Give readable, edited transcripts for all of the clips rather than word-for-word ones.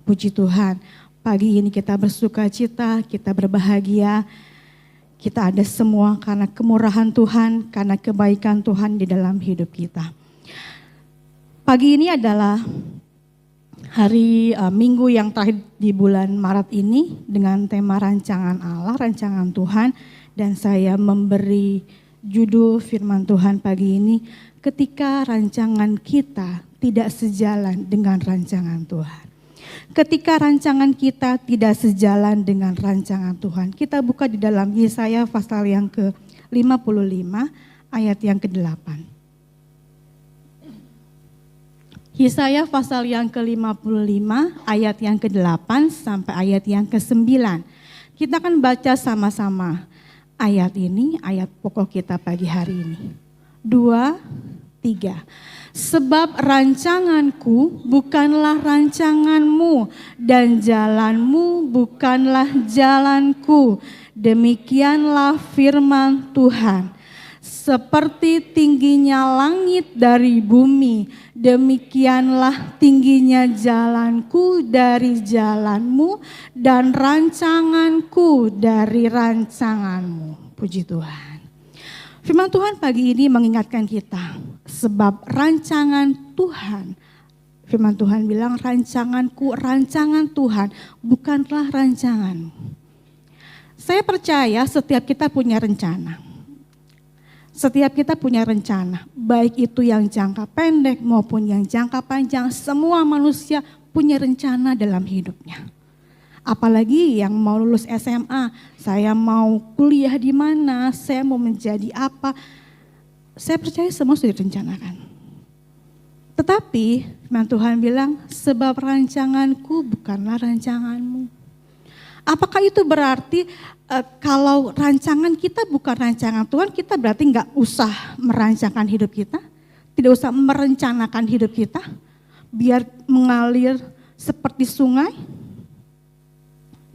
Puji Tuhan, pagi ini kita bersuka cita, kita berbahagia. Kita ada semua karena kemurahan Tuhan, karena kebaikan Tuhan di dalam hidup kita. Pagi ini adalah hari Minggu yang terakhir di bulan Maret ini dengan tema rancangan Allah, rancangan Tuhan. Dan saya memberi judul firman Tuhan pagi ini, ketika rancangan kita tidak sejalan dengan rancangan Tuhan. Ketika rancangan kita tidak sejalan dengan rancangan Tuhan. Kita buka di dalam Yesaya pasal yang ke-55 ayat yang ke-8. Yesaya pasal yang ke-55 ayat yang ke-8 sampai ayat yang ke-9. Kita akan baca sama-sama ayat ini, ayat pokok kita pagi hari ini. 2, 3. Sebab rancanganku bukanlah rancanganmu dan jalanmu bukanlah jalanku. Demikianlah firman Tuhan. Seperti tingginya langit dari bumi, demikianlah tingginya jalanku dari jalanmu dan rancanganku dari rancanganmu. Puji Tuhan. Firman Tuhan pagi ini mengingatkan kita, sebab rancangan Tuhan, firman Tuhan bilang rancanganku, rancangan Tuhan bukanlah rancanganmu. Saya percaya setiap kita punya rencana. Setiap kita punya rencana, baik itu yang jangka pendek maupun yang jangka panjang, semua manusia punya rencana dalam hidupnya. Apalagi yang mau lulus SMA, saya mau kuliah di mana, saya mau menjadi apa. Saya percaya semua sudah direncanakan. Tetapi firman Tuhan bilang, sebab rancanganku bukanlah rancanganmu. Apakah itu berarti kalau rancangan kita bukan rancangan Tuhan, kita berarti nggak usah merancangkan hidup kita? Tidak usah merencanakan hidup kita? Biar mengalir seperti sungai?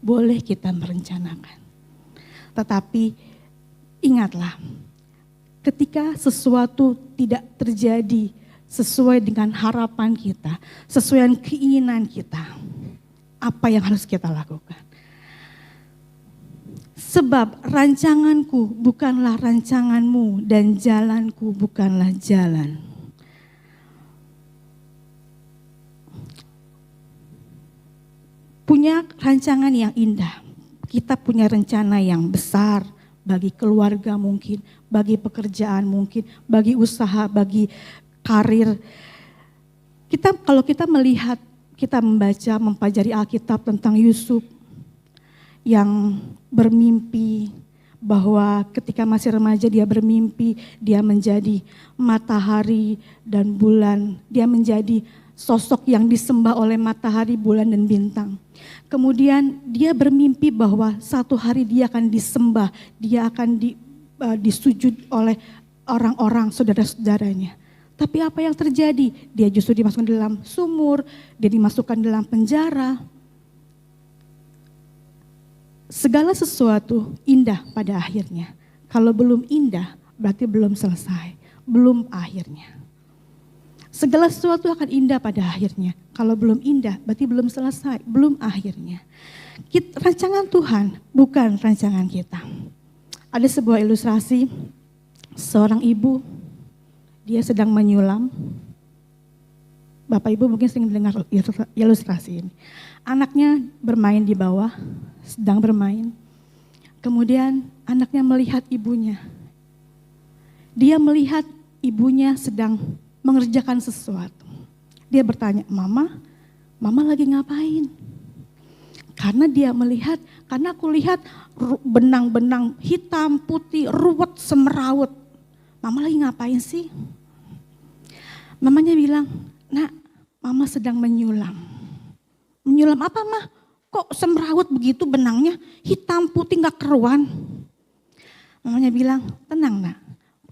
Boleh kita merencanakan. Tetapi ingatlah, ketika sesuatu tidak terjadi sesuai dengan harapan kita, sesuai dengan keinginan kita, apa yang harus kita lakukan? Sebab rancanganku bukanlah rancanganmu dan jalanku bukanlah jalan. Punya rancangan yang indah. Kita punya rencana yang besar bagi keluarga mungkin, bagi pekerjaan mungkin, bagi usaha, bagi karir. Kalau kita melihat, kita membaca, mempelajari Alkitab tentang Yusuf yang bermimpi bahwa ketika masih remaja dia bermimpi, dia menjadi matahari dan bulan, dia menjadi sosok yang disembah oleh matahari, bulan dan bintang. Kemudian dia bermimpi bahwa satu hari dia akan disembah, dia akan disujud oleh orang-orang saudara-saudaranya. Tapi apa yang terjadi? Dia justru dimasukkan dalam sumur, dia dimasukkan dalam penjara. Segala sesuatu indah pada akhirnya. Kalau belum indah berarti belum selesai, belum akhirnya. Segala sesuatu akan indah pada akhirnya. Kalau belum indah berarti belum selesai, belum akhirnya. Rancangan Tuhan bukan rancangan kita. Ada sebuah ilustrasi, seorang ibu, dia sedang menyulam. Bapak Ibu mungkin sering mendengar ilustrasi ini. Anaknya bermain di bawah, sedang bermain. Kemudian anaknya melihat ibunya. Dia melihat ibunya sedang mengerjakan sesuatu. Dia bertanya, Mama lagi ngapain? Karena dia melihat, karena aku lihat benang-benang hitam, putih, ruwet, semeraut. Mama lagi ngapain sih? Mamanya bilang, Nak, Mama sedang menyulam. Menyulam apa, Mah? Kok semeraut begitu benangnya, hitam, putih, gak keruan? Mamanya bilang, tenang Nak,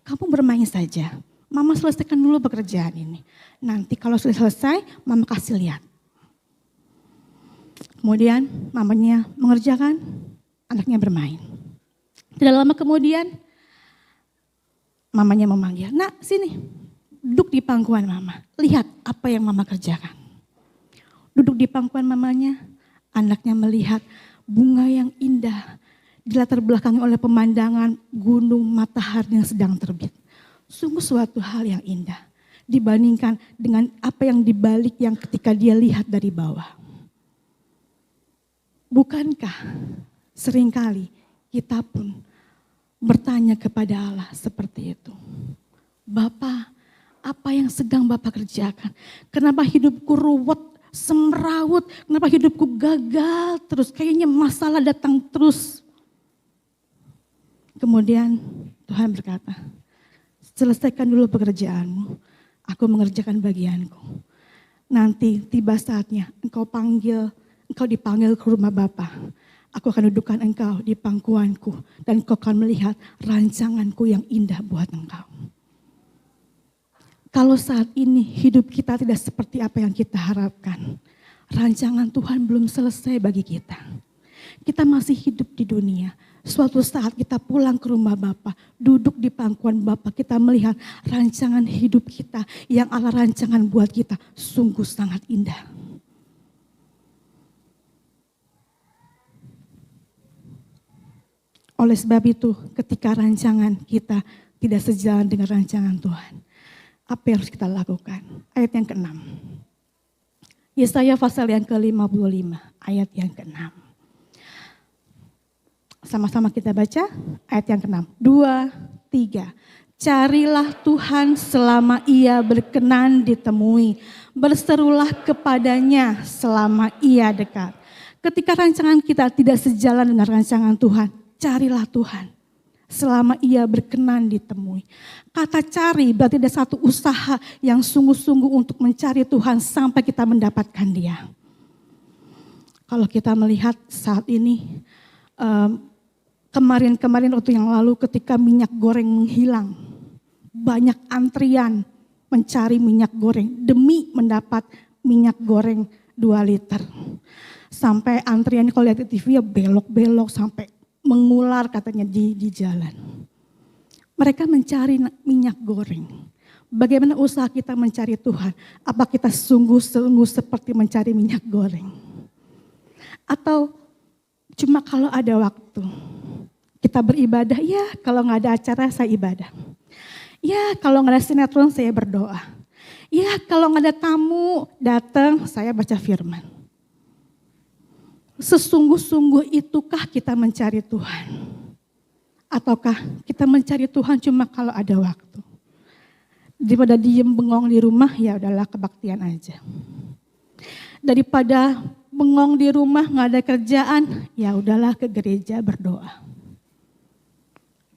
kamu bermain saja. Mama selesaikan dulu pekerjaan ini. Nanti kalau sudah selesai, Mama kasih lihat. Kemudian mamanya mengerjakan, anaknya bermain. Tidak lama kemudian, mamanya memanggil, Nak sini, duduk di pangkuan Mama. Lihat apa yang Mama kerjakan. Duduk di pangkuan mamanya, anaknya melihat bunga yang indah dilatar belakangi oleh pemandangan gunung matahari yang sedang terbit. Sungguh suatu hal yang indah dibandingkan dengan apa yang dibalik yang ketika dia lihat dari bawah. Bukankah seringkali kita pun bertanya kepada Allah seperti itu? Bapa, apa yang sedang Bapak kerjakan? Kenapa hidupku ruwet, semrawut? Kenapa hidupku gagal terus? Kayaknya masalah datang terus. Kemudian Tuhan berkata, selesaikan dulu pekerjaanmu. Aku mengerjakan bagianku. Nanti tiba saatnya engkau dipanggil ke rumah Bapa. Aku akan dudukkan engkau di pangkuanku dan engkau akan melihat rancanganku yang indah buat engkau. Kalau saat ini hidup kita tidak seperti apa yang kita harapkan, rancangan Tuhan belum selesai bagi kita. Kita masih hidup di dunia. Suatu saat kita pulang ke rumah Bapa, duduk di pangkuan Bapa, kita melihat rancangan hidup kita yang Allah rancangan buat kita sungguh sangat indah. Oleh sebab itu, ketika rancangan kita tidak sejalan dengan rancangan Tuhan, apa yang harus kita lakukan? Ayat yang ke-6. Yesaya pasal yang ke-55, ayat yang ke-6. Sama-sama kita baca ayat yang ke-6. 2, 3. Carilah Tuhan selama ia berkenan ditemui. Berserulah kepadanya selama ia dekat. Ketika rancangan kita tidak sejalan dengan rancangan Tuhan, carilah Tuhan selama ia berkenan ditemui. Kata cari berarti ada satu usaha yang sungguh-sungguh untuk mencari Tuhan sampai kita mendapatkan Dia. Kalau kita melihat saat ini, kemarin waktu yang lalu ketika minyak goreng menghilang, banyak antrian mencari minyak goreng demi mendapat minyak goreng 2 liter. Sampai antrian kalau lihat di TV ya belok-belok sampai mengular katanya di jalan. Mereka mencari minyak goreng. Bagaimana usaha kita mencari Tuhan? Apa kita sungguh-sungguh seperti mencari minyak goreng? Atau cuma kalau ada waktu kita beribadah, ya kalau nggak ada acara saya ibadah. Ya kalau nggak ada sinetron saya berdoa. Ya kalau nggak ada tamu datang saya baca firman. Sesungguh-sungguh itukah kita mencari Tuhan? Ataukah kita mencari Tuhan cuma kalau ada waktu? Daripada diem bengong di rumah, ya udahlah kebaktian aja. Daripada bengong di rumah nggak ada kerjaan, ya udahlah ke gereja berdoa.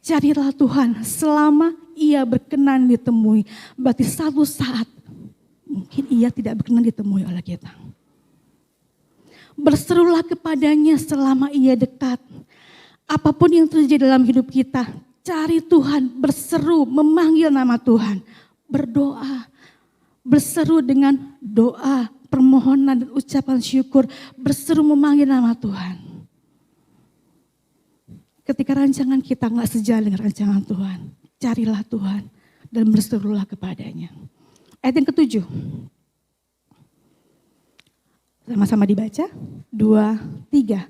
Carilah Tuhan selama ia berkenan ditemui. Berarti suatu saat mungkin ia tidak berkenan ditemui oleh kita. Berserulah kepadanya selama ia dekat. Apapun yang terjadi dalam hidup kita, cari Tuhan, berseru, memanggil nama Tuhan. Berdoa, berseru dengan doa, permohonan dan ucapan syukur. Berseru memanggil nama Tuhan. Ketika rancangan kita gak sejalan dengan rancangan Tuhan, carilah Tuhan dan berserulah kepadanya. Ayat yang ke-7. Sama-sama dibaca. 2, 3.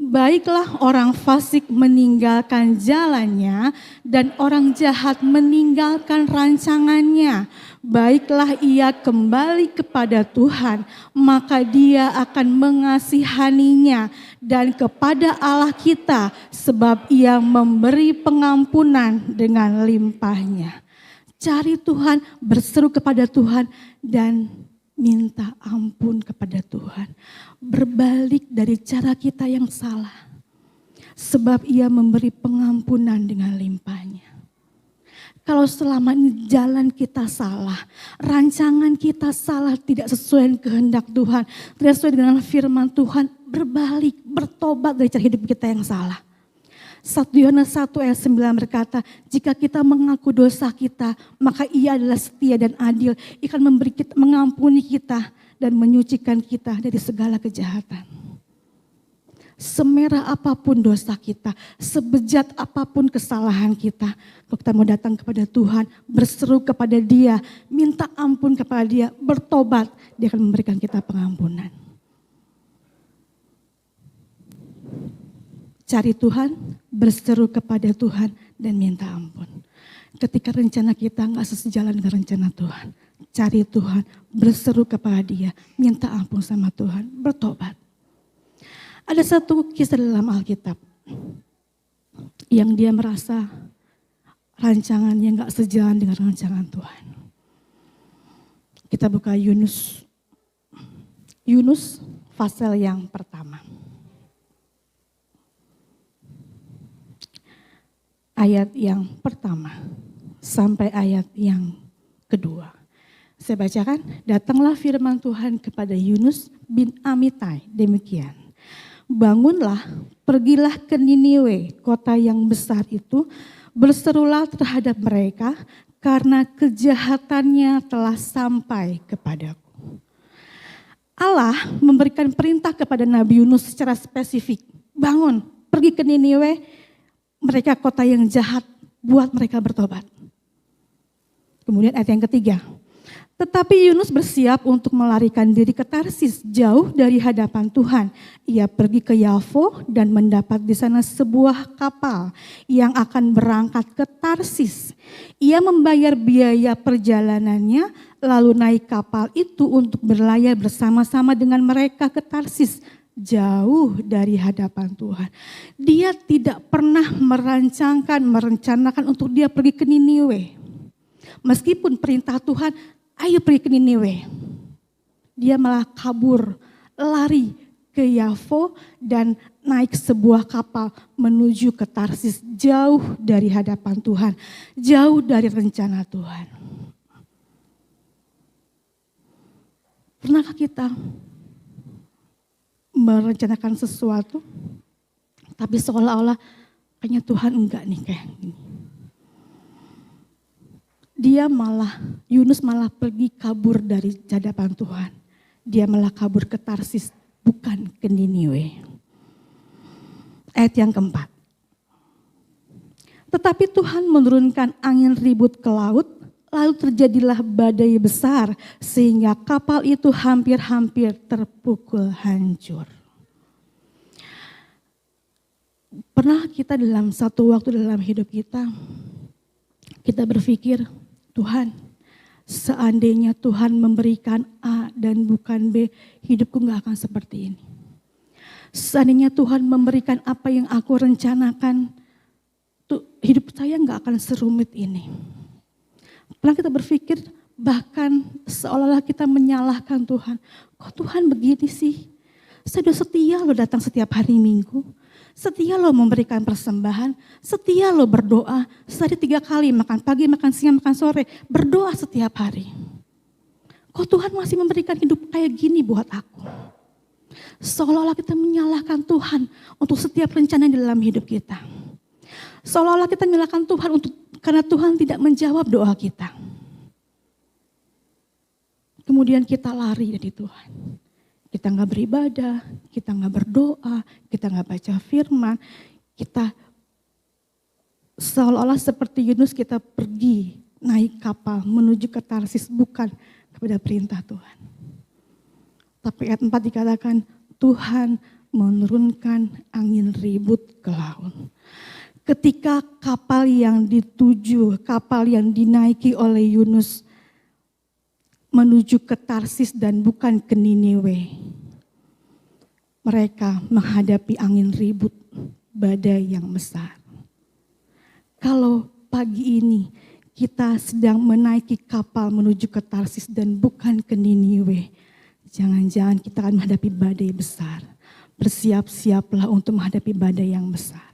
Baiklah orang fasik meninggalkan jalannya dan orang jahat meninggalkan rancangannya. Baiklah ia kembali kepada Tuhan, maka Dia akan mengasihaninya, dan kepada Allah kita sebab Ia memberi pengampunan dengan limpahnya. Cari Tuhan, berseru kepada Tuhan dan minta ampun kepada Tuhan. Berbalik dari cara kita yang salah. Sebab Ia memberi pengampunan dengan limpahnya. Kalau selama ini jalan kita salah, rancangan kita salah, tidak sesuai dengan kehendak Tuhan, tidak sesuai dengan firman Tuhan, berbalik, bertobat dari cara hidup kita yang salah. 1 Yohanes 1 ayat 9 berkata, jika kita mengaku dosa kita, maka Ia adalah setia dan adil. Ia akan mengampuni kita dan menyucikan kita dari segala kejahatan. Semerah apapun dosa kita, sebejat apapun kesalahan kita, kalau kita mau datang kepada Tuhan, berseru kepada Dia, minta ampun kepada Dia, bertobat, Dia akan memberikan kita pengampunan. Cari Tuhan, berseru kepada Tuhan, dan minta ampun. Ketika rencana kita nggak sejalan dengan rencana Tuhan, cari Tuhan, berseru kepada Dia, minta ampun sama Tuhan, bertobat. Ada satu kisah dalam Alkitab yang dia merasa rancangannya nggak sejalan dengan rancangan Tuhan. Kita buka Yunus pasal yang pertama. Ayat yang pertama sampai ayat yang kedua. Saya bacakan, datanglah firman Tuhan kepada Yunus bin Amitai, demikian. Bangunlah, pergilah ke Niniwe, kota yang besar itu, berserulah terhadap mereka karena kejahatannya telah sampai kepadaku. Allah memberikan perintah kepada Nabi Yunus secara spesifik. Bangun, pergi ke Niniwe, mereka kota yang jahat, buat mereka bertobat. Kemudian ayat yang ketiga. Tetapi Yunus bersiap untuk melarikan diri ke Tarsis, jauh dari hadapan Tuhan. Ia pergi ke Yafo dan mendapat di sana sebuah kapal yang akan berangkat ke Tarsis. Ia membayar biaya perjalanannya, lalu naik kapal itu untuk berlayar bersama-sama dengan mereka ke Tarsis, jauh dari hadapan Tuhan. Dia tidak pernah merencanakan untuk dia pergi ke Niniwe. Meskipun perintah Tuhan, ayo pergi ke Niniwe. Dia malah kabur, lari ke Yafo dan naik sebuah kapal menuju ke Tarsis, jauh dari hadapan Tuhan, jauh dari rencana Tuhan. Pernahkah kita merencanakan sesuatu, tapi seolah-olah kayaknya Tuhan enggak nih kayak gini. Yunus malah pergi kabur dari hadapan Tuhan. Dia malah kabur ke Tarsis, bukan ke Niniwe. Ayat yang keempat. Tetapi Tuhan menurunkan angin ribut ke laut, lalu terjadilah badai besar sehingga kapal itu hampir-hampir terpukul hancur. Pernah kita dalam satu waktu dalam hidup kita berpikir, Tuhan, seandainya Tuhan memberikan A dan bukan B, hidupku gak akan seperti ini. Seandainya Tuhan memberikan apa yang aku rencanakan, hidup saya gak akan serumit ini. Pernah kita berpikir, bahkan seolah-olah kita menyalahkan Tuhan. Kok Tuhan begini sih? Saya udah setia loh datang setiap hari Minggu. Setia lo memberikan persembahan, setia lo berdoa, sehari 3 kali, makan pagi, makan siang, makan sore, berdoa setiap hari. Kok Tuhan masih memberikan hidup kayak gini buat aku? Seolah-olah kita menyalahkan Tuhan untuk setiap rencana di dalam hidup kita. Seolah-olah kita menyalahkan Tuhan karena Tuhan tidak menjawab doa kita. Kemudian kita lari dari Tuhan. Kita gak beribadah, kita gak berdoa, kita gak baca firman. Kita seolah-olah seperti Yunus kita pergi naik kapal menuju ke Tarsis bukan kepada perintah Tuhan. Tapi ayat 4 dikatakan Tuhan menurunkan angin ribut ke laut. Ketika kapal yang dinaiki oleh Yunus menuju ke Tarsis dan bukan ke Niniwe. Mereka menghadapi angin ribut, badai yang besar. Kalau pagi ini kita sedang menaiki kapal menuju ke Tarsis dan bukan ke Niniwe, jangan-jangan kita akan menghadapi badai besar. Bersiap-siaplah untuk menghadapi badai yang besar.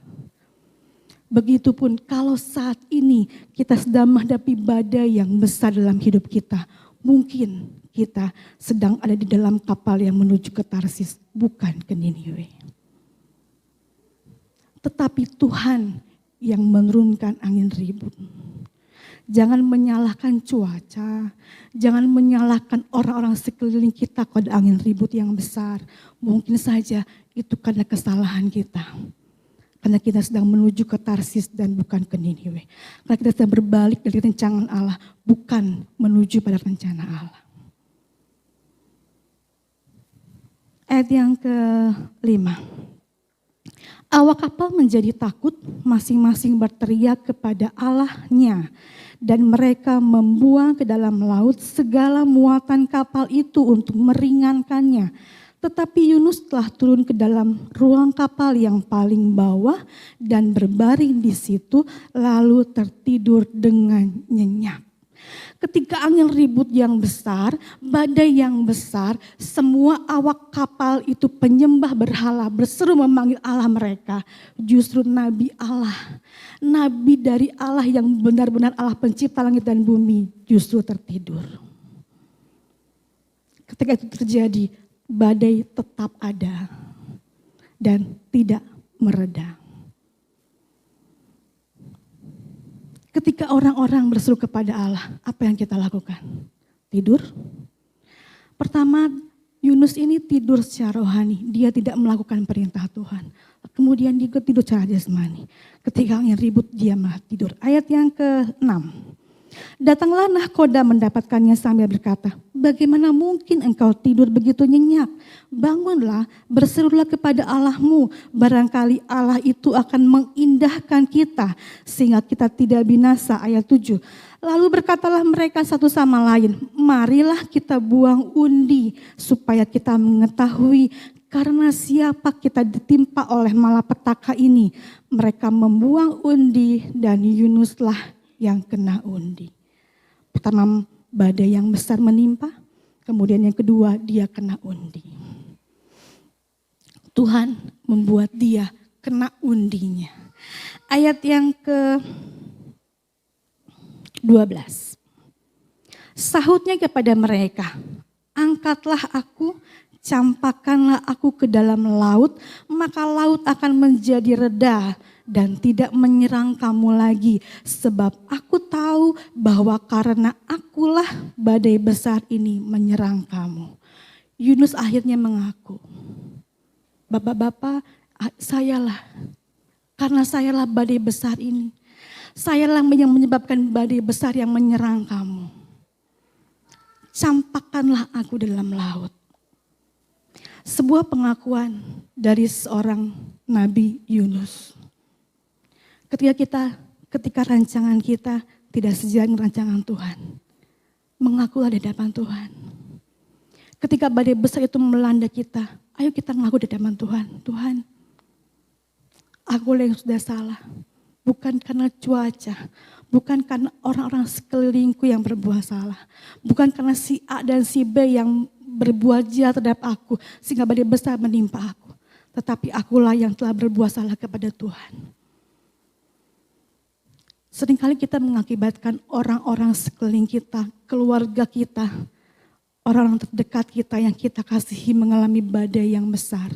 Begitupun kalau saat ini kita sedang menghadapi badai yang besar dalam hidup kita, mungkin kita sedang ada di dalam kapal yang menuju ke Tarsis, bukan ke Niniwe. Tetapi Tuhan yang menurunkan angin ribut. Jangan menyalahkan cuaca, jangan menyalahkan orang-orang sekeliling kita kalau ada angin ribut yang besar. Mungkin saja itu karena kesalahan kita. Karena kita sedang menuju ke Tarsis dan bukan ke Niniwe. Karena kita sedang berbalik dari rencana Allah, bukan menuju pada rencana Allah. Ayat yang ke-5. Awak kapal menjadi takut, masing-masing berteriak kepada Allahnya. Dan mereka membuang ke dalam laut segala muatan kapal itu untuk meringankannya. Tetapi Yunus telah turun ke dalam ruang kapal yang paling bawah dan berbaring di situ, lalu tertidur dengan nyenyak. Ketika angin ribut yang besar, badai yang besar, semua awak kapal itu penyembah berhala, berseru memanggil Allah mereka. Justru nabi Allah, nabi dari Allah yang benar-benar Allah pencipta langit dan bumi, justru tertidur. Ketika itu terjadi, badai tetap ada dan tidak mereda. Ketika orang-orang berseru kepada Allah, apa yang kita lakukan? Tidur. Pertama, Yunus ini tidur secara rohani. Dia tidak melakukan perintah Tuhan. Kemudian dia tidur secara jasmani. Ketika angin ribut, dia malah tidur. Ayat yang ke-6. Datanglah nahkoda mendapatkannya sambil berkata, bagaimana mungkin engkau tidur begitu nyenyak? Bangunlah, berserulah kepada Allahmu, barangkali Allah itu akan mengindahkan kita sehingga kita tidak binasa. Ayat 7. Lalu berkatalah mereka satu sama lain, marilah kita buang undi supaya kita mengetahui karena siapa kita ditimpa oleh malapetaka ini. Mereka membuang undi dan Yunuslah yang kena undi. Pertama, badai yang besar menimpa, kemudian yang kedua dia kena undi. Tuhan membuat dia kena undinya. Ayat yang ke-12. Sahutnya kepada mereka, angkatlah aku, campakkanlah aku ke dalam laut, maka laut akan menjadi reda dan tidak menyerang kamu lagi. Sebab aku tahu bahwa karena akulah badai besar ini menyerang kamu. Yunus akhirnya mengaku, Bapak-bapak, sayalah. Karena sayalah badai besar ini. Sayalah yang menyebabkan badai besar yang menyerang kamu. Campakkanlah aku dalam laut. Sebuah pengakuan dari seorang Nabi Yunus. Ketika rancangan kita tidak sejalan dengan rancangan Tuhan, mengakulah di hadapan Tuhan. Ketika badai besar itu melanda kita, ayo kita mengaku di hadapan Tuhan. Tuhan, aku yang sudah salah. Bukan karena cuaca, bukan karena orang-orang sekelilingku yang berbuat salah. Bukan karena si A dan si B yang berbuat jahat terhadap aku, sehingga badai besar menimpa aku. Tetapi akulah yang telah berbuat salah kepada Tuhan. Seringkali kita mengakibatkan orang-orang sekeliling kita, keluarga kita, orang-orang terdekat kita yang kita kasihi mengalami badai yang besar.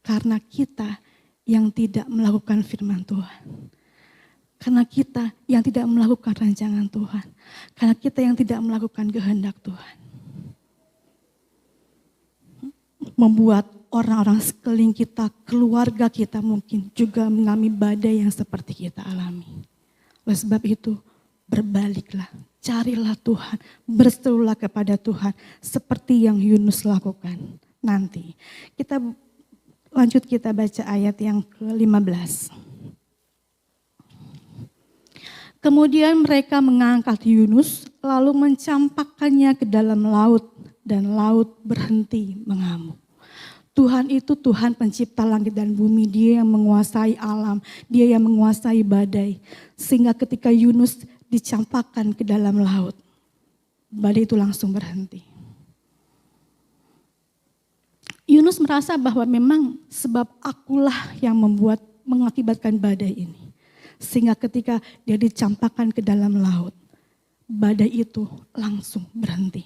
Karena kita yang tidak melakukan firman Tuhan. Karena kita yang tidak melakukan rancangan Tuhan. Karena kita yang tidak melakukan kehendak Tuhan. Membuat orang-orang sekeliling kita, keluarga kita mungkin juga mengalami badai yang seperti kita alami. Oleh sebab itu, berbaliklah, carilah Tuhan, berserulah kepada Tuhan seperti yang Yunus lakukan. Nanti kita baca ayat yang ke-15. Kemudian mereka mengangkat Yunus lalu mencampakkannya ke dalam laut dan laut berhenti mengamuk. Tuhan itu Tuhan pencipta langit dan bumi, dia yang menguasai alam, dia yang menguasai badai. Sehingga ketika Yunus dicampakkan ke dalam laut, badai itu langsung berhenti. Yunus merasa bahwa memang sebab akulah yang mengakibatkan badai ini. Sehingga ketika dia dicampakkan ke dalam laut, badai itu langsung berhenti.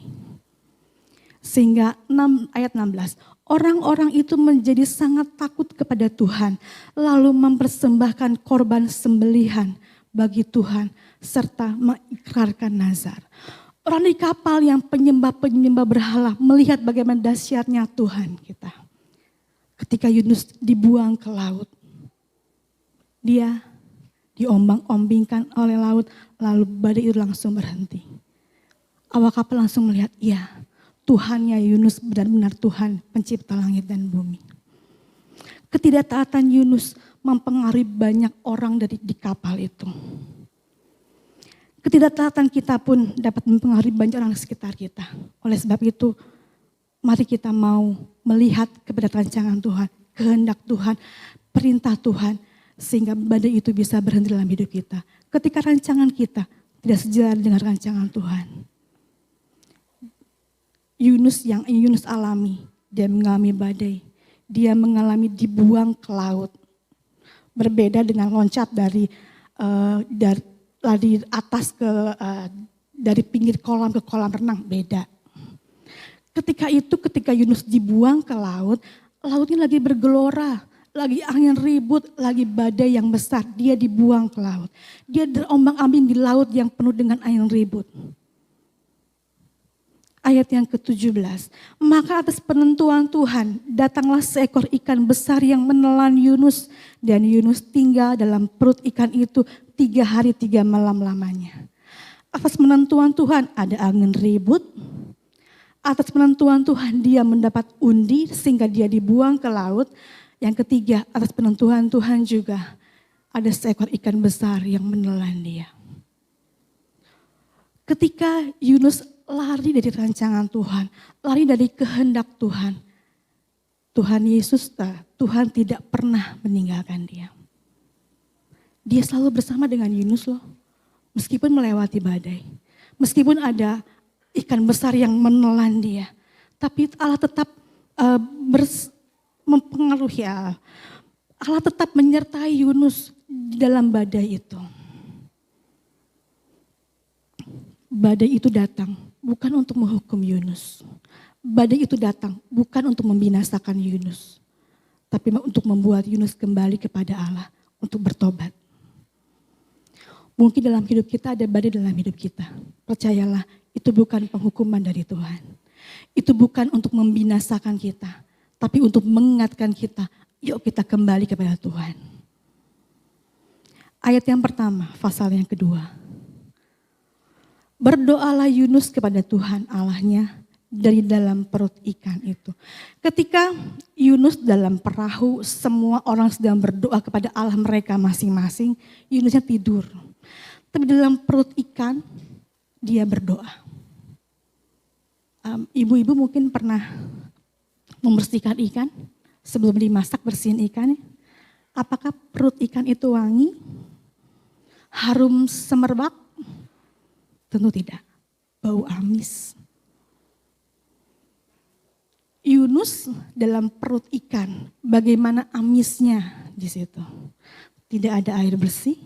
Sehingga ayat 16, orang-orang itu menjadi sangat takut kepada Tuhan, lalu mempersembahkan korban sembelihan bagi Tuhan, serta mengikrarkan nazar. Orang di kapal yang penyembah-penyembah berhala melihat bagaimana dahsyatnya Tuhan kita. Ketika Yunus dibuang ke laut, dia diombang-ombingkan oleh laut, lalu badai itu langsung berhenti. Awak kapal langsung melihat, iya, Tuhannya Yunus benar-benar Tuhan pencipta langit dan bumi. Ketidaktaatan Yunus mempengaruhi banyak orang di kapal itu. Ketidaktaatan kita pun dapat mempengaruhi banyak orang di sekitar kita. Oleh sebab itu, mari kita mau melihat kepada rancangan Tuhan, kehendak Tuhan, perintah Tuhan, sehingga badai itu bisa berhenti dalam hidup kita. Ketika rancangan kita tidak sejalan dengan rancangan Tuhan. Yunus alami, dia mengalami badai, dia mengalami dibuang ke laut. Berbeda dengan loncat dari atas dari pinggir kolam ke kolam renang, beda. Ketika Yunus dibuang ke laut, lautnya lagi bergelora, lagi angin ribut, lagi badai yang besar, dia dibuang ke laut. Dia terombang-ambing di laut yang penuh dengan angin ribut. Ayat yang ke-17, maka atas penentuan Tuhan datanglah seekor ikan besar yang menelan Yunus, dan Yunus tinggal dalam perut ikan itu 3 hari 3 malam lamanya. Atas penentuan Tuhan ada angin ribut, atas penentuan Tuhan dia mendapat undi sehingga dia dibuang ke laut. Yang ketiga, atas penentuan Tuhan juga ada seekor ikan besar yang menelan dia. Ketika Yunus lari dari rancangan Tuhan, lari dari kehendak Tuhan, Tuhan tidak pernah meninggalkan dia. Dia selalu bersama dengan Yunus loh, meskipun melewati badai, meskipun ada ikan besar yang menelan dia, tapi Allah tetap mempengaruhi Allah. Allah tetap menyertai Yunus di dalam badai itu. Badai itu datang bukan untuk menghukum Yunus. Badai itu datang bukan untuk membinasakan Yunus, tapi untuk membuat Yunus kembali kepada Allah untuk bertobat. Mungkin dalam hidup kita ada badai dalam hidup kita. Percayalah, itu bukan penghukuman dari Tuhan. Itu bukan untuk membinasakan kita, tapi untuk mengingatkan kita, yuk kita kembali kepada Tuhan. Ayat yang pertama, pasal yang kedua. Berdoalah Yunus kepada Tuhan Allahnya dari dalam perut ikan itu. Ketika Yunus dalam perahu, semua orang sedang berdoa kepada Allah mereka masing-masing, Yunusnya tidur. Tapi dalam perut ikan, dia berdoa. Ibu-ibu mungkin pernah membersihkan ikan, sebelum dimasak bersihin ikan. Apakah perut ikan itu wangi? Harum semerbak? Tentu tidak, bau amis. Yunus dalam perut ikan, bagaimana amisnya di situ. Tidak ada air bersih,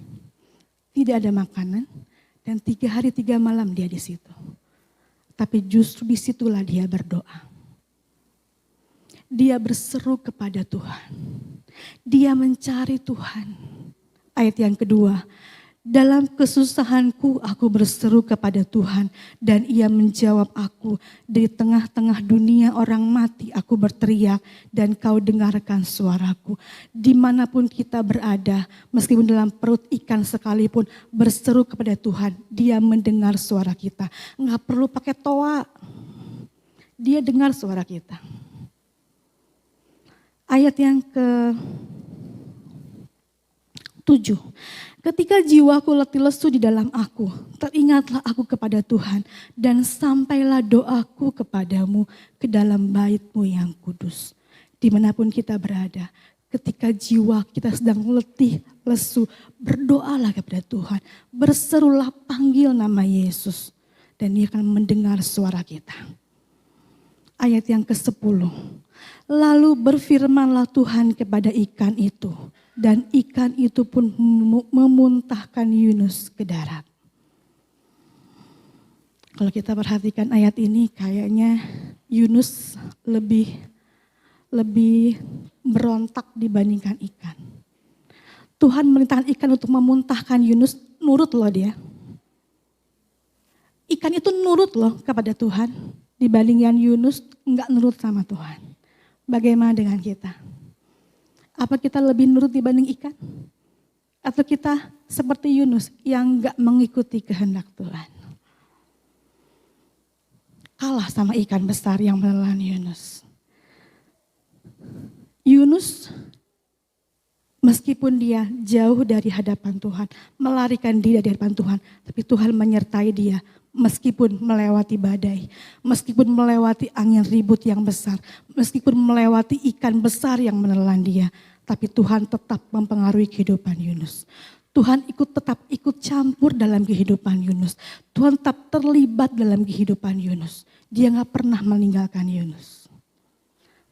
tidak ada makanan, dan 3 hari 3 malam dia di situ. Tapi justru disitulah dia berdoa. Dia berseru kepada Tuhan. Dia mencari Tuhan. Ayat yang kedua, dalam kesusahanku aku berseru kepada Tuhan dan ia menjawab aku. Di tengah-tengah dunia orang mati aku berteriak dan kau dengarkan suaraku. Dimanapun kita berada, meskipun dalam perut ikan sekalipun, berseru kepada Tuhan, dia mendengar suara kita. Enggak perlu pakai toa, dia dengar suara kita. Ayat yang ke-7. Ketika jiwaku letih lesu di dalam aku, teringatlah aku kepada Tuhan dan sampailah doaku kepadamu ke dalam bait-Mu yang kudus. Dimanapun kita berada, ketika jiwa kita sedang letih lesu, berdoalah kepada Tuhan. Berserulah, panggil nama Yesus dan Dia akan mendengar suara kita. Ayat yang ke-10. Lalu berfirmanlah Tuhan kepada ikan itu, dan ikan itu pun memuntahkan Yunus ke darat. Kalau kita perhatikan ayat ini, kayaknya Yunus lebih berontak dibandingkan ikan. Tuhan memerintahkan ikan untuk memuntahkan Yunus, nurut loh dia. Ikan itu nurut loh kepada Tuhan, dibandingkan Yunus enggak nurut sama Tuhan. Bagaimana dengan kita? Apa kita lebih nurut dibanding ikan? Atau kita seperti Yunus yang enggak mengikuti kehendak Tuhan? Kalah sama ikan besar yang menelan Yunus. Yunus Meskipun dia jauh dari hadapan Tuhan, melarikan diri dari hadapan Tuhan, tapi Tuhan menyertai dia. Meskipun melewati badai, meskipun melewati angin ribut yang besar, meskipun melewati ikan besar yang menelan dia, tapi Tuhan tetap mempengaruhi kehidupan Yunus. Tuhan tetap ikut campur dalam kehidupan Yunus. Tuhan tetap terlibat dalam kehidupan Yunus. Dia gak pernah meninggalkan Yunus.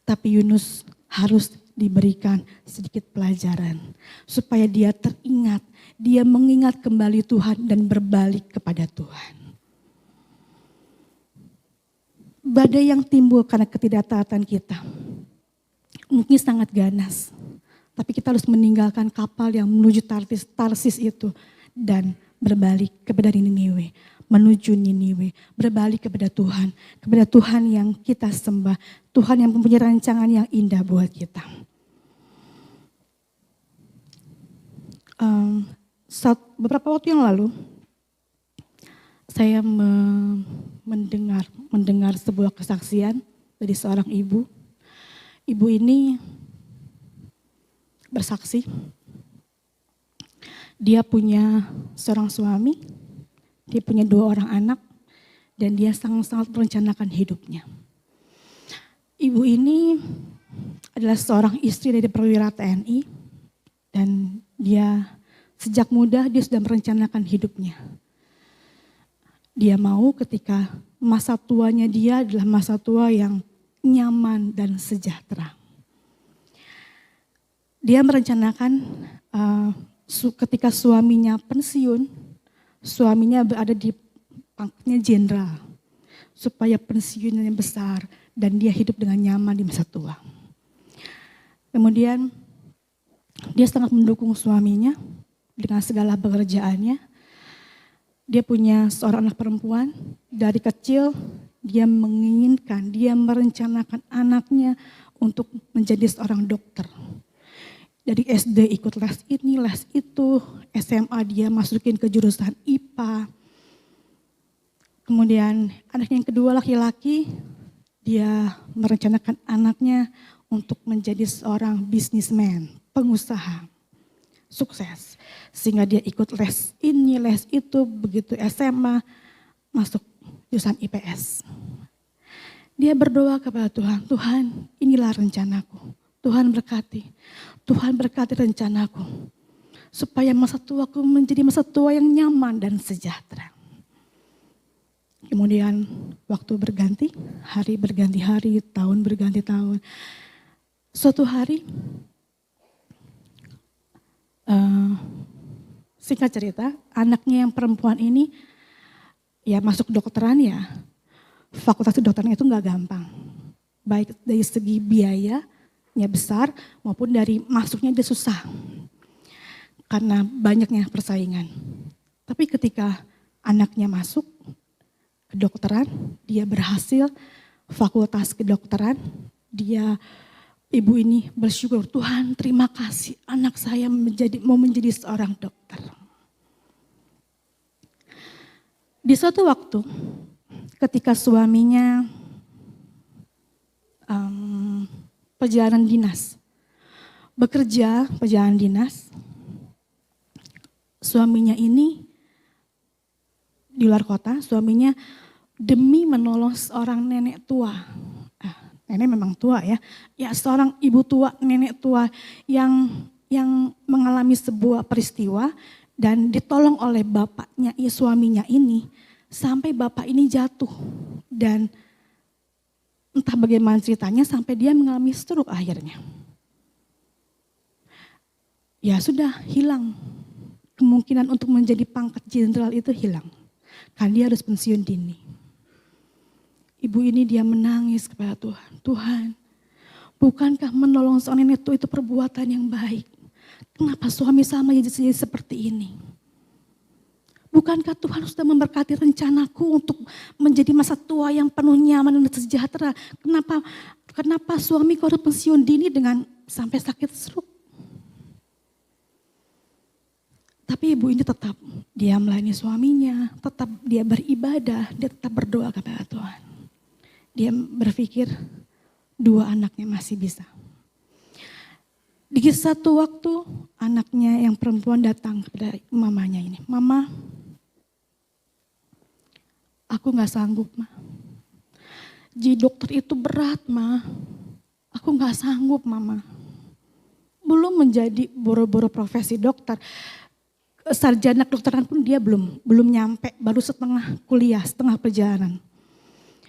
Tapi Yunus harus diberikan sedikit pelajaran. Supaya dia teringat, dia mengingat kembali Tuhan dan berbalik kepada Tuhan. Badai yang timbul karena ketidaktaatan kita mungkin sangat ganas. Tapi kita harus meninggalkan kapal yang menuju Tarsis itu dan berbalik kepada Niniwe, menuju Niniwe, berbalik kepada Tuhan yang kita sembah, Tuhan yang mempunyai rancangan yang indah buat kita. Beberapa waktu yang lalu, saya mendengar sebuah kesaksian dari seorang ibu. Ibu ini bersaksi, dia punya seorang suami, dia punya 2 orang anak, dan dia sangat-sangat merencanakan hidupnya. Ibu ini adalah seorang istri dari perwira TNI, dan dia sejak muda dia sudah merencanakan hidupnya. Dia mau ketika masa tuanya dia adalah masa tua yang nyaman dan sejahtera. Dia merencanakan ketika suaminya pensiun, suaminya berada di pangkatnya jenderal, supaya pensiunnya besar dan dia hidup dengan nyaman di masa tua. Kemudian dia sangat mendukung suaminya dengan segala pekerjaannya. Dia punya seorang anak perempuan, dari kecil dia menginginkan, dia merencanakan anaknya untuk menjadi seorang dokter. Dari SD ikut les ini, les itu, SMA dia masukin ke jurusan IPA. Kemudian anak yang kedua laki-laki, dia merencanakan anaknya untuk menjadi seorang businessman, pengusaha, sukses. Sehingga dia ikut les ini, les itu, begitu SMA masuk jurusan IPS. Dia berdoa kepada Tuhan, Tuhan inilah rencanaku. Tuhan berkati rencanaku. Supaya masa tuaku menjadi masa tua yang nyaman dan sejahtera. Kemudian waktu berganti, hari berganti hari, tahun berganti tahun. Suatu hari, singkat cerita, anaknya yang perempuan ini ya masuk kedokteran ya. Fakultas kedokteran itu gak gampang. Baik dari segi biaya, besar maupun dari masuknya dia susah karena banyaknya persaingan. Tapi ketika anaknya masuk kedokteran, dia berhasil fakultas kedokteran, ibu ini bersyukur, Tuhan terima kasih anak saya mau menjadi seorang dokter. Di suatu waktu ketika suaminya perjalanan dinas, perjalanan dinas, suaminya ini di luar kota, suaminya demi menolong seorang nenek tua, nenek memang tua ya seorang ibu tua, nenek tua yang mengalami sebuah peristiwa dan ditolong oleh bapaknya, suaminya ini, sampai bapak ini jatuh dan entah bagaimana ceritanya sampai dia mengalami stroke akhirnya. Ya sudah hilang. Kemungkinan untuk menjadi pangkat jenderal itu hilang. Karena dia harus pensiun dini. Ibu ini dia menangis kepada Tuhan. Tuhan, bukankah menolong seorang nenek tua itu perbuatan yang baik? Kenapa suami sama jadi seperti ini? Bukankah Tuhan sudah memberkati rencanaku untuk menjadi masa tua yang penuh nyaman dan sejahtera? Kenapa suamiku harus pensiun dini dengan sampai sakit stroke? Tapi ibu ini tetap dia melayani suaminya, tetap dia beribadah, dia tetap berdoa kepada Tuhan. Dia berpikir 2 anaknya masih bisa. Di satu waktu anaknya yang perempuan datang kepada mamanya ini. Mama, aku gak sanggup, Ma. Jadi dokter itu berat, Ma. Aku gak sanggup, Mama. Belum menjadi boro-boro profesi dokter. Sarjana kedokteran pun dia belum nyampe. Baru setengah kuliah, setengah perjalanan.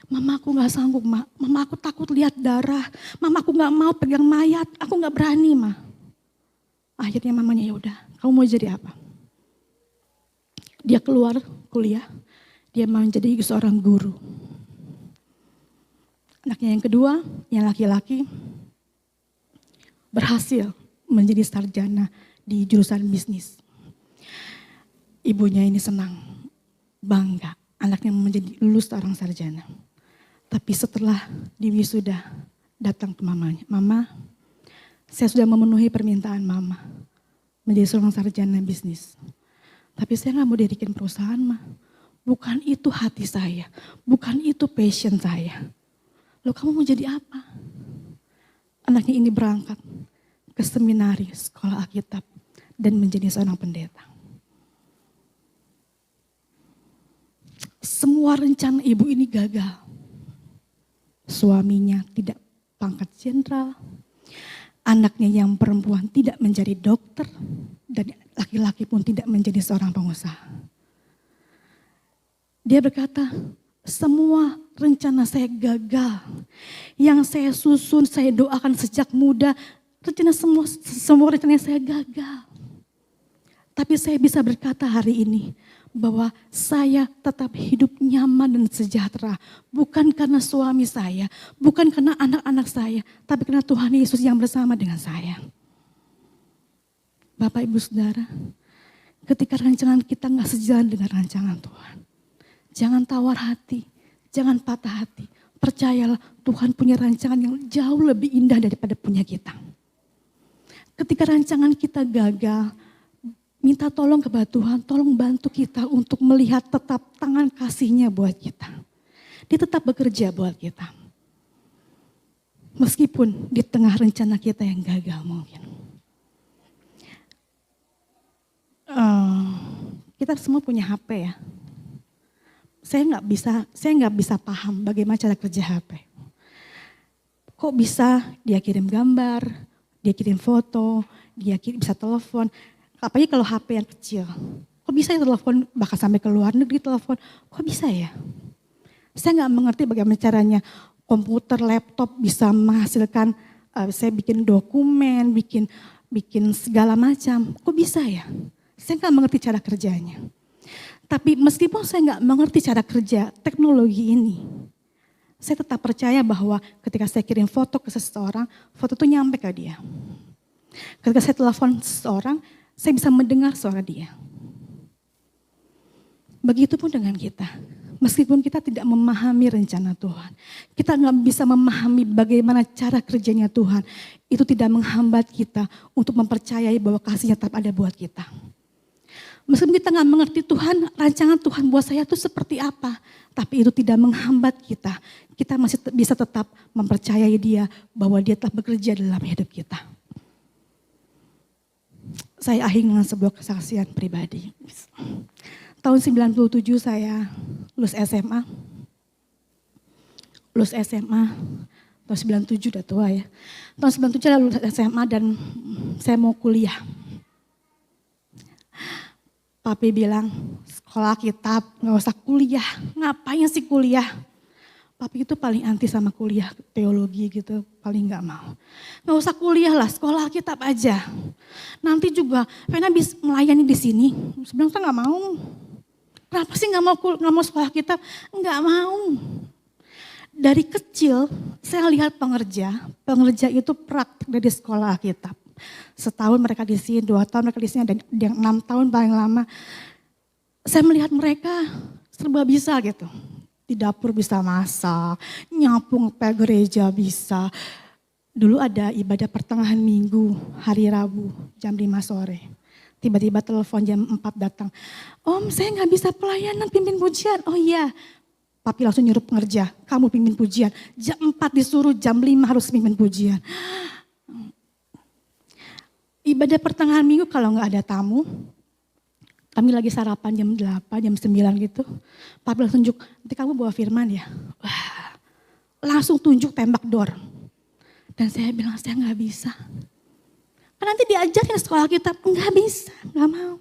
Mama, aku gak sanggup, Ma. Mama, aku takut lihat darah. Mama, aku gak mau pegang mayat. Aku gak berani, Ma. Akhirnya mamanya, ya udah, kamu mau jadi apa? Dia keluar kuliah. Dia mau jadi seorang guru. Anaknya yang kedua, yang laki-laki, berhasil menjadi sarjana di jurusan bisnis. Ibunya ini senang, bangga. Anaknya menjadi lulus seorang sarjana. Tapi setelah diwisuda, datang ke mamanya. Mama, saya sudah memenuhi permintaan Mama menjadi seorang sarjana bisnis. Tapi saya gak mau dirikin perusahaan, Ma. Bukan itu hati saya, bukan itu passion saya. Loh, kamu mau jadi apa? Anaknya ini berangkat ke seminari sekolah Alkitab dan menjadi seorang pendeta. Semua rencana ibu ini gagal. Suaminya tidak pangkat jenderal, anaknya yang perempuan tidak menjadi dokter, dan laki-laki pun tidak menjadi seorang pengusaha. Dia berkata, semua rencana saya gagal. Yang saya susun, saya doakan sejak muda, semua rencana saya gagal. Tapi saya bisa berkata hari ini, bahwa saya tetap hidup nyaman dan sejahtera. Bukan karena suami saya, bukan karena anak-anak saya, tapi karena Tuhan Yesus yang bersama dengan saya. Bapak, Ibu, Saudara, ketika rancangan kita gak sejalan dengan rancangan Tuhan, jangan tawar hati, jangan patah hati. Percayalah, Tuhan punya rancangan yang jauh lebih indah daripada punya kita. Ketika rancangan kita gagal, minta tolong kepada Tuhan, tolong bantu kita untuk melihat tetap tangan kasih-Nya buat kita. Dia tetap bekerja buat kita. Meskipun di tengah rencana kita yang gagal mungkin. Kita semua punya HP ya. Saya nggak bisa paham bagaimana cara kerja HP. Kok bisa dia kirim gambar, dia kirim foto, dia bisa telepon. Apalagi kalau HP yang kecil. Kok bisa ya telepon, bahkan sampai ke luar negeri telepon. Kok bisa ya? Saya nggak mengerti bagaimana caranya komputer, laptop bisa menghasilkan, saya bikin dokumen, bikin segala macam. Kok bisa ya? Saya nggak mengerti cara kerjanya. Tapi meskipun saya nggak mengerti cara kerja teknologi ini, saya tetap percaya bahwa ketika saya kirim foto ke seseorang, foto itu nyampe ke dia. Ketika saya telepon seseorang, saya bisa mendengar suara dia. Begitupun dengan kita. Meskipun kita tidak memahami rencana Tuhan, kita nggak bisa memahami bagaimana cara kerjanya Tuhan, itu tidak menghambat kita untuk mempercayai bahwa kasih-Nya tetap ada buat kita. Meskipun kita nggak mengerti Tuhan, rancangan Tuhan buat saya itu seperti apa, tapi itu tidak menghambat kita. Kita masih bisa tetap mempercayai Dia bahwa Dia telah bekerja dalam hidup kita. Saya akhiri dengan sebuah kesaksian pribadi. Tahun 97 saya lulus SMA. Tahun 97 udah tua ya. Tahun 97 saya lulus SMA dan saya mau kuliah. Papi bilang, sekolah Alkitab, gak usah kuliah. Ngapain sih kuliah? Papi itu paling anti sama kuliah teologi gitu, paling gak mau. Gak usah kuliah lah, sekolah Alkitab aja. Nanti juga, Vena bisa melayani di sini. Sebenarnya saya gak mau. Kenapa sih gak mau sekolah Alkitab? Gak mau. Dari kecil, saya lihat pengerja itu praktik dari sekolah Alkitab. Setahun mereka di sini, 2 tahun mereka di sini, dan yang 6 tahun paling lama. Saya melihat mereka serba bisa gitu. Di dapur bisa masak, nyapu ngepel gereja bisa. Dulu ada ibadah pertengahan minggu, hari Rabu, jam 5 sore. Tiba-tiba telepon jam 4 datang. Om, saya gak bisa pelayanan pimpin pujian. Oh iya, papi langsung nyuruh pengerja, kamu pimpin pujian. Jam 4 disuruh, jam 5 harus pimpin pujian. Ibadah pertengahan minggu kalau nggak ada tamu, kami lagi sarapan jam 8, jam 9 gitu. Papi langsung tunjuk, nanti kamu bawa firman ya. Wah, langsung tunjuk tembak door. Dan saya bilang, saya nggak bisa. Kan nanti diajarin sekolah kita, nggak bisa, nggak mau.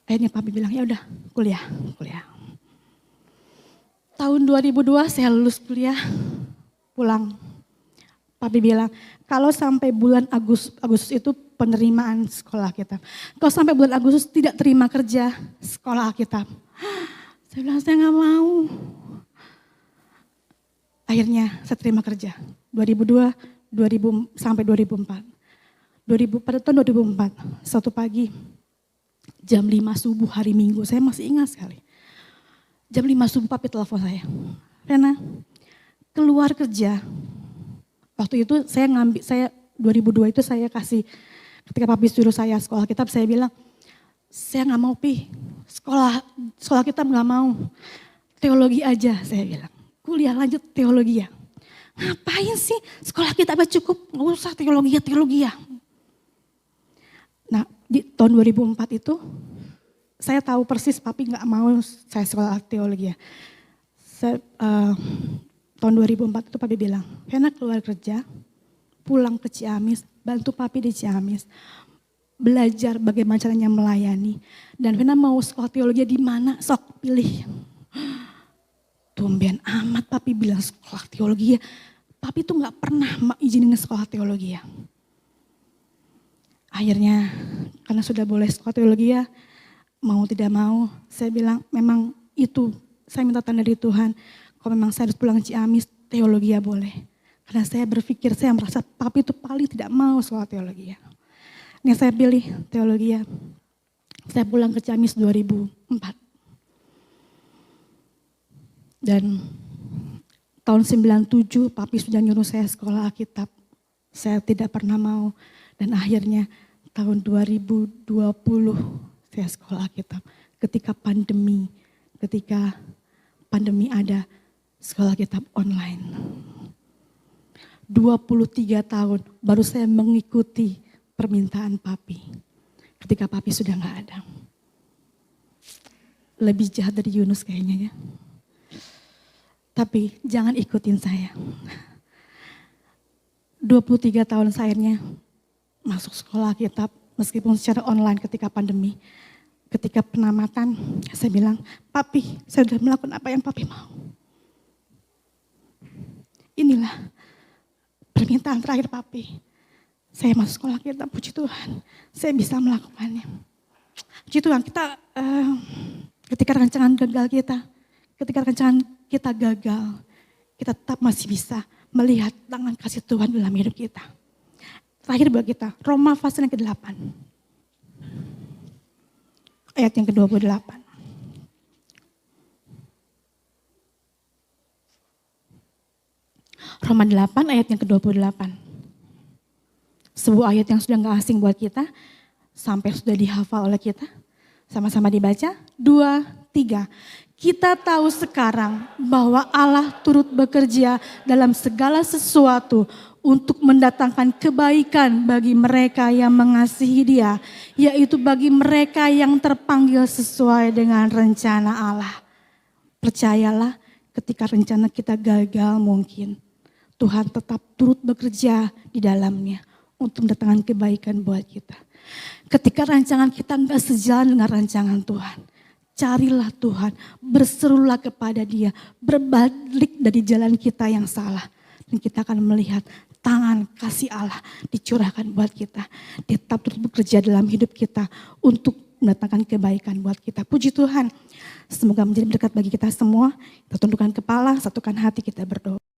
Akhirnya papi bilang, ya udah kuliah. Tahun 2002 saya lulus kuliah, pulang. Papi bilang, kalau sampai bulan Agustus itu penerimaan sekolah kita. Kalau sampai bulan Agustus tidak terima kerja sekolah kita. Saya bilang, saya nggak mau. Akhirnya saya terima kerja. 2002 sampai 2004. Pada tahun 2004, suatu pagi jam 5 subuh hari Minggu, saya masih ingat sekali. Jam 5 subuh papi telepon saya. Rena, keluar kerja. Waktu itu saya 2002 itu saya kasih, ketika papi suruh saya sekolah kitab, saya bilang, saya nggak mau pi, sekolah kitab nggak mau, teologi aja saya bilang. Kuliah lanjut teologi ya. Ngapain sih sekolah kitab cukup, nggak usah teologi ya. Nah di tahun 2004 itu, saya tahu persis papi nggak mau saya sekolah teologi ya. Tahun 2004 itu papi bilang, Vena keluar kerja, pulang ke Ciamis, bantu papi di Ciamis, belajar bagaimana caranya melayani. Dan Vena mau sekolah teologi di mana, sok pilih. Tumben amat papi bilang sekolah teologi ya. Papi tuh gak pernah izinin sekolah teologi ya. Akhirnya karena sudah boleh sekolah teologi ya, mau tidak mau, saya bilang memang itu, saya minta tanda dari Tuhan. Kalau memang saya harus pulang ke Ciamis, teologi ya boleh. Karena saya berpikir, saya merasa papi itu paling tidak mau sekolah teologi ya. Ini saya pilih teologi ya. Saya pulang ke Ciamis 2004. Dan tahun 97 papi sudah nyuruh saya sekolah Alkitab. Saya tidak pernah mau. Dan akhirnya tahun 2020 saya sekolah Alkitab. Ketika pandemi ada, sekolah kitab online. 23 tahun baru saya mengikuti permintaan papi. Ketika papi sudah gak ada. Lebih jahat dari Yunus kayaknya ya. Tapi jangan ikutin saya. 23 tahun akhirnya masuk sekolah kitab meskipun secara online ketika pandemi. Ketika penamatan saya bilang, papi saya sudah melakukan apa yang papi mau. Inilah permintaan terakhir papi. Saya masuk sekolah kitab, puji Tuhan. Saya bisa melakukannya. Puji Tuhan, ketika rancangan gagal ketika rancangan kita gagal, kita tetap masih bisa melihat tangan kasih Tuhan dalam hidup kita. Terakhir buat kita, Roma pasal yang ke-8. Ayat yang ke-28. Roma 8 ayat yang ke-28. Sebuah ayat yang sudah gak asing buat kita, sampai sudah dihafal oleh kita. Sama-sama dibaca, 2, 3. Kita tahu sekarang bahwa Allah turut bekerja dalam segala sesuatu untuk mendatangkan kebaikan bagi mereka yang mengasihi Dia, yaitu bagi mereka yang terpanggil sesuai dengan rencana Allah. Percayalah, ketika rencana kita gagal mungkin, Tuhan tetap turut bekerja di dalamnya untuk mendatangkan kebaikan buat kita. Ketika rancangan kita enggak sejalan dengan rancangan Tuhan, carilah Tuhan, berserulah kepada Dia, berbalik dari jalan kita yang salah. Dan kita akan melihat tangan kasih Allah dicurahkan buat kita. Dia tetap turut bekerja dalam hidup kita untuk mendatangkan kebaikan buat kita. Puji Tuhan, semoga menjadi berkat bagi kita semua. Kita tundukkan kepala, satukan hati, kita berdoa.